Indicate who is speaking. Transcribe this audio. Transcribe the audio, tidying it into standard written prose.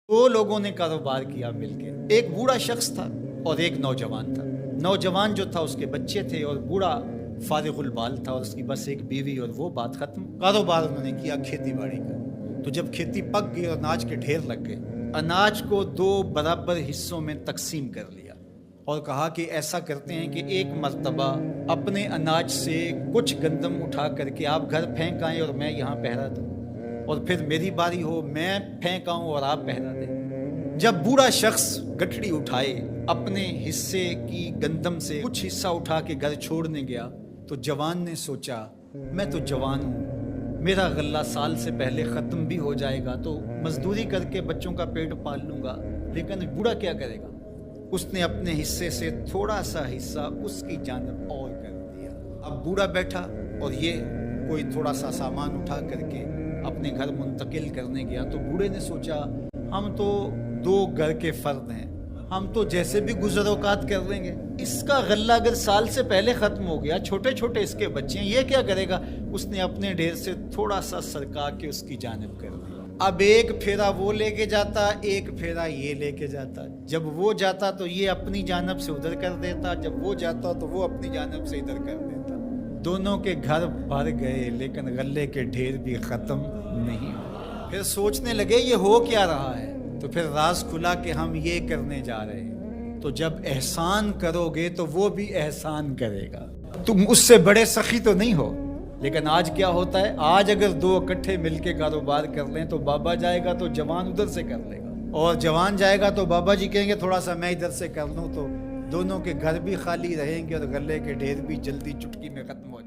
Speaker 1: دو لوگوں نے کاروبار کیا مل کے، ایک بوڑھا شخص تھا اور ایک نوجوان تھا۔ نوجوان جو تھا اس کے بچے تھے اور بوڑھا فارغ البال تھا اور اس کی بس ایک بیوی، اور وہ بات ختم۔ کاروبار انہوں نے کیا کھیتی باڑی کا۔ تو جب کھیتی پک گئی اور اناج کے ڈھیر لگ گئے، اناج کو دو برابر حصوں میں تقسیم کر لیا اور کہا کہ ایسا کرتے ہیں کہ ایک مرتبہ اپنے اناج سے کچھ گندم اٹھا کر کے آپ گھر پھینک آئیں اور میں یہاں پہرا دوں، اور پھر میری باری ہو میں پھینک آؤں اور آپ پہرا دیں۔ جب بوڑھا شخص گٹھڑی اٹھائے اپنے حصے کی گندم سے کچھ حصہ اٹھا کے گھر چھوڑنے گیا تو جوان نے سوچا میں تو جوان ہوں، میرا غلہ سال سے پہلے ختم بھی ہو جائے گا تو مزدوری کر کے بچوں کا پیٹ پال لوں گا، لیکن بوڑھا کیا کرے گا؟ اس نے اپنے حصے سے تھوڑا سا حصہ اس کی جانب اور کر دیا۔ اب بوڑھا بیٹھا اور یہ کوئی تھوڑا سا سامان اٹھا کر کے اپنے گھر منتقل کرنے گیا تو بوڑھے نے سوچا ہم تو دو گھر کے فرد ہیں، ہم تو جیسے بھی گزر اوقات کر لیں گے، اس کا غلہ اگر سال سے پہلے ختم ہو گیا، چھوٹے چھوٹے اس کے بچے ہیں، یہ کیا کرے گا؟ اس نے اپنے ڈھیر سے تھوڑا سا سرکا کے اس کی جانب کر دیا۔ اب ایک پھیرا وہ لے کے جاتا، ایک پھیرا یہ لے کے جاتا۔ جب وہ جاتا تو یہ اپنی جانب سے ادھر کر دیتا، جب وہ جاتا تو وہ اپنی جانب سے ادھر کر دیتا۔ دونوں کے گھر بھر گئے لیکن غلے کے ڈھیر بھی ختم نہیں ہوئے۔ پھر سوچنے لگے یہ ہو کیا رہا ہے، تو پھر راز کھلا کہ ہم یہ کرنے جا رہے ہیں، تو جب احسان کرو گے تو وہ بھی احسان کرے گا، تم اس سے بڑے سخی تو نہیں ہو۔ لیکن آج کیا ہوتا ہے، آج اگر دو اکٹھے مل کے کاروبار کر لیں تو بابا جائے گا تو جوان ادھر سے کر لے گا، اور جوان جائے گا تو بابا جی کہیں گے تھوڑا سا میں ادھر سے کر لوں، تو دونوں کے گھر بھی خالی رہیں گے اور غلے کے ڈھیر بھی جلدی چٹکی میں ختم ہو جائیں گے۔